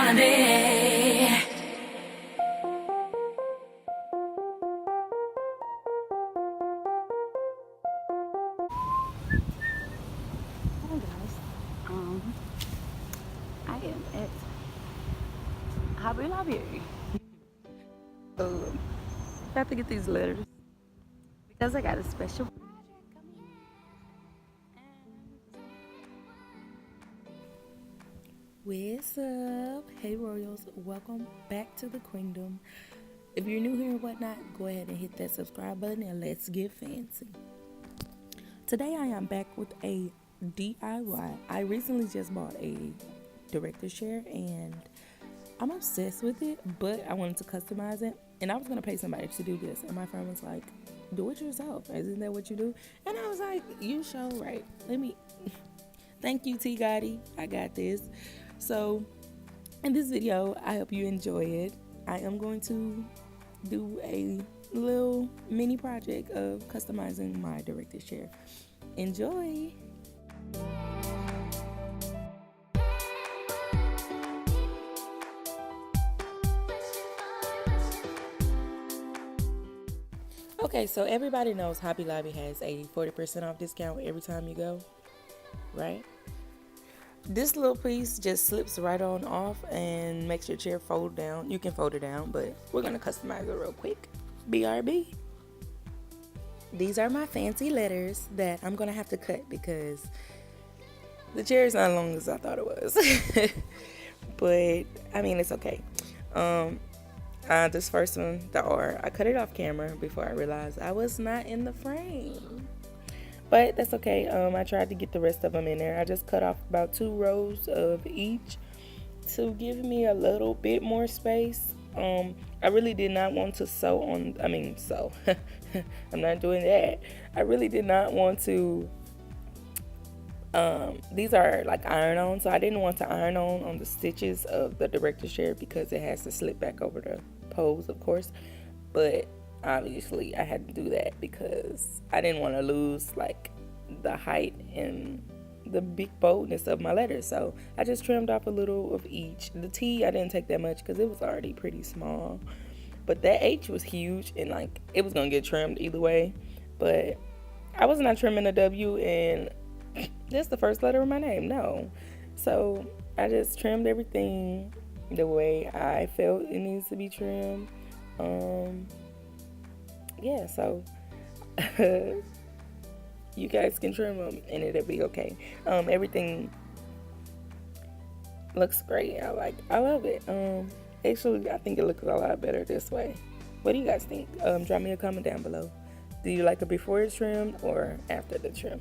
money. Hi guys, I am at Hobby Lobby. About to get these letters because I got a special project coming in. What's up? Hey Royals, welcome back to the Queendom. If you're new here and whatnot, go ahead and hit that subscribe button and let's get fancy. Today I am back with a DIY. I recently just bought a director's chair and I'm obsessed with it, but I wanted to customize it and I was going to pay somebody to do this, and my friend was like, do it yourself, isn't that what you do? And I was like, you sure right, thank you T Gotti, I got this. So in this video, I hope you enjoy it. I am going to do a little mini project of customizing my director's chair. Enjoy. Okay, so everybody knows Hobby Lobby has a 40% off discount every time you go, right? This little piece just slips right on off and makes your chair fold down. You can fold it down, but we're gonna customize it real quick. BRB. These are my fancy letters that I'm gonna have to cut because the chair is not as long as I thought it was. But I mean, it's okay. This first one, the R, I cut it off camera before I realized I was not in the frame. But that's okay. I tried to get the rest of them in there. I just cut off about 2 rows of each to give me a little bit more space. I really did not want to sew on, I'm not doing that. I really did not want to, these are like iron on, so I didn't want to iron on the stitches of the director's chair because it has to slip back over the pose, of course. But obviously I had to do that because I didn't want to lose like the height and the big boldness of my letters. So I just trimmed off a little of each. The T, I didn't take that much because it was already pretty small, but that H was huge and like it was gonna get trimmed either way. But I was not trimming the W, and that's the first letter of my name, no. So I just trimmed everything the way I felt it needs to be trimmed. Yeah, so you guys can trim them and it'll be okay. Everything looks great. I love it. Actually, I think it looks a lot better this way. What do you guys think? Drop me a comment down below. Do you like it before it's trimmed or after the trim?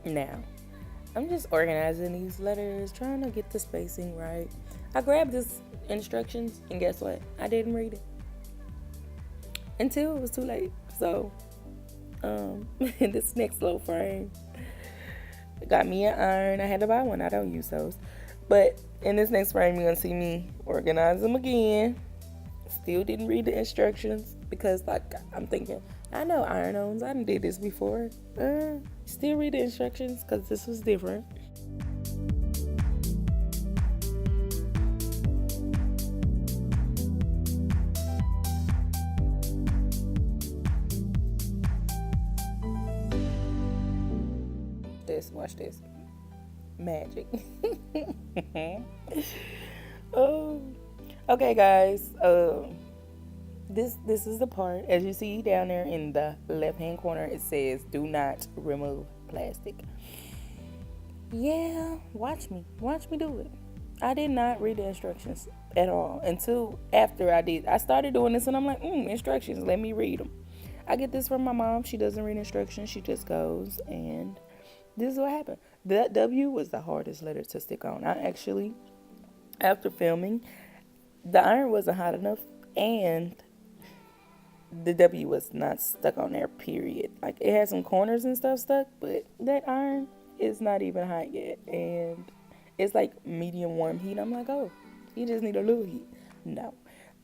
Now, I'm just organizing these letters, trying to get the spacing right. I grabbed this instructions and guess what? I didn't read it until it was too late. So, in this next little frame, got me an iron. I had to buy one. I don't use those. But in this next frame, you're gonna see me organize them again. Still didn't read the instructions because like I'm thinking, I know iron-ons. I done did this before. Still read the instructions because this was different. Watch this. Magic. Okay, guys. This is the part. As you see down there in the left-hand corner, it says do not remove plastic. Yeah, watch me do it. I did not read the instructions at all until after I did. I started doing this and I'm like, instructions, let me read them. I get this from my mom. She doesn't read instructions. She just goes, and this is what happened. That W was the hardest letter to stick on. I actually, after filming, the iron wasn't hot enough and the W was not stuck on there, period. Like, it had some corners and stuff stuck, but that iron is not even hot yet. And it's like medium warm heat. I'm like, oh, you just need a little heat. No.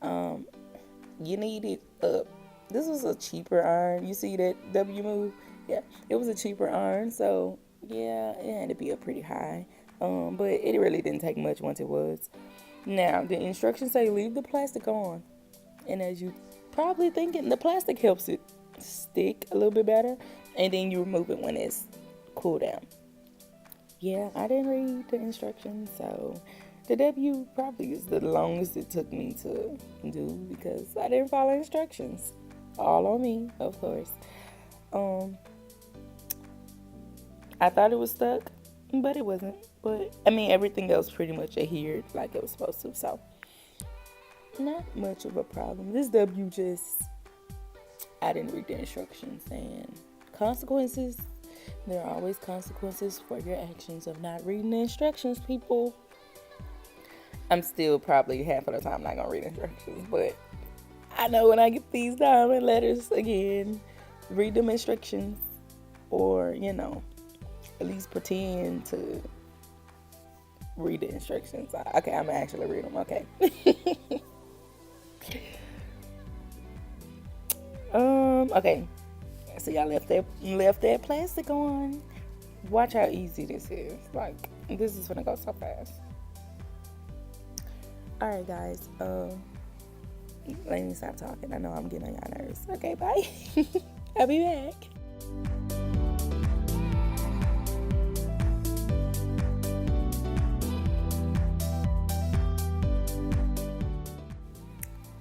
You need it up. This was a cheaper iron. You see that W move? Yeah, it was a cheaper iron, so yeah, it had to be up pretty high. But it really didn't take much once it was. Now, the instructions say leave the plastic on. And as you probably thinking, the plastic helps it stick a little bit better. And then you remove it when it's cooled down. Yeah, I didn't read the instructions, so the W probably is the longest it took me to do because I didn't follow instructions. All on me, of course. I thought it was stuck, but it wasn't. But I mean, everything else pretty much adhered like it was supposed to, so not much of a problem. This W just, I didn't read the instructions, and consequences. There are always consequences for your actions of not reading the instructions, people. I'm still probably half of the time not gonna read instructions, but I know when I get these diamond letters again, read them instructions, or at least pretend to read the instructions. Okay, I'm gonna actually read them. Okay. Okay. So y'all left that plastic on. Watch how easy this is. Like, this is gonna go so fast. All right, guys. Let me stop talking. I know I'm getting on y'all nerves. Okay, bye. I'll be back.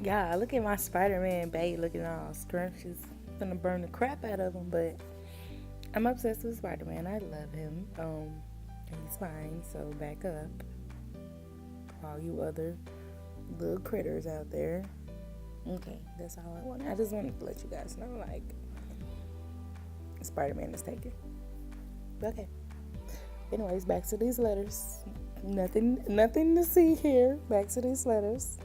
Yeah, look at my Spider-Man babe looking all scrumptious. Gonna burn the crap out of him, but I'm obsessed with Spider-Man. I love him. He's fine, so back up. All you other little critters out there. Okay, that's all I want. I just wanted to let you guys know, like, Spider-Man is taken. Okay. Anyways, back to these letters. Nothing to see here. Back to these letters.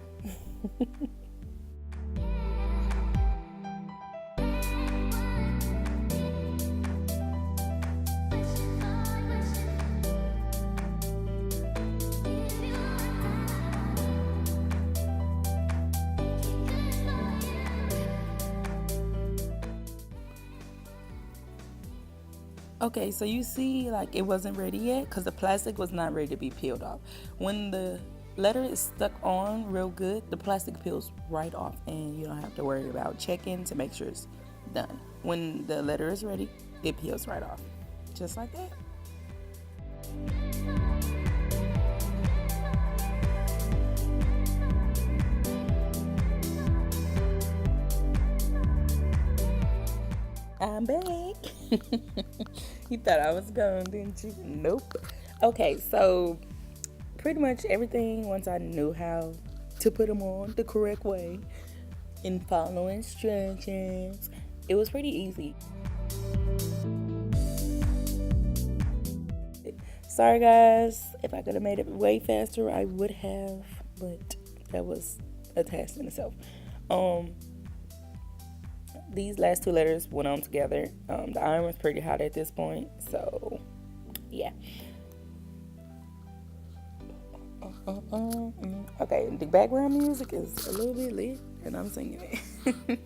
Okay, so you see, like, it wasn't ready yet because the plastic was not ready to be peeled off. When the letter is stuck on real good, the plastic peels right off and you don't have to worry about checking to make sure it's done. When the letter is ready, it peels right off. Just like that. I'm back. You thought I was gone, didn't you? Nope. Okay, so pretty much everything, once I knew how to put them on the correct way and follow instructions, it was pretty easy. Sorry guys, if I could have made it way faster, I would have, but that was a task in itself. These last two letters went on together. The iron was pretty hot at this point, so yeah. Okay, the background music is a little bit lit, and I'm singing it.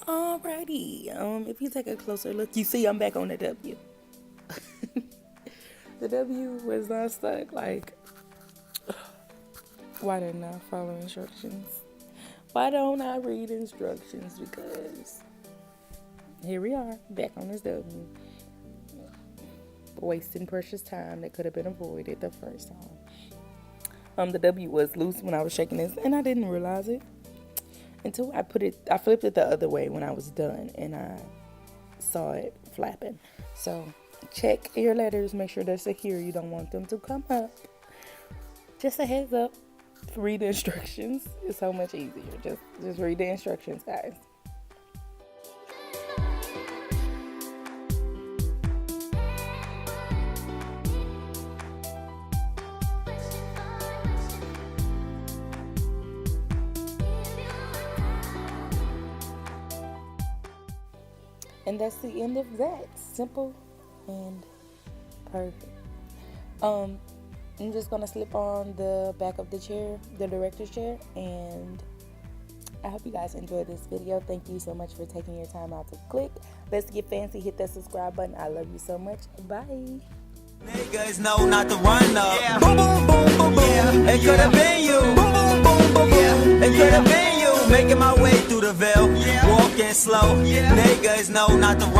Alrighty, if you take a closer look, you see I'm back on the W. The W was not stuck. Like, why didn't I follow instructions? Why don't I read instructions? Because here we are, back on this W. wasting precious time that could have been avoided the first time. The W was loose when I was shaking this, and I didn't realize it until I flipped it the other way when I was done, and I saw it flapping. So check your letters, make sure they're secure. You don't want them to come up. Just a heads up, read the instructions. It's so much easier. Just read the instructions, guys. And that's the end of that. Simple and perfect. I'm just gonna slip on the back of the chair, the director's chair, and I hope you guys enjoyed this video. Thank you so much for taking your time out to click. Let's get fancy. Hit that subscribe button. I love you so much. Bye. Niggas know not to run up. Yeah. Boom, boom, boom, boom, boom. Yeah. It could have been you. Boom, boom, boom, boom, boom. Yeah. It could have been you. Making my way through the veil. Yeah. Walking slow. Yeah. Niggas know not to run.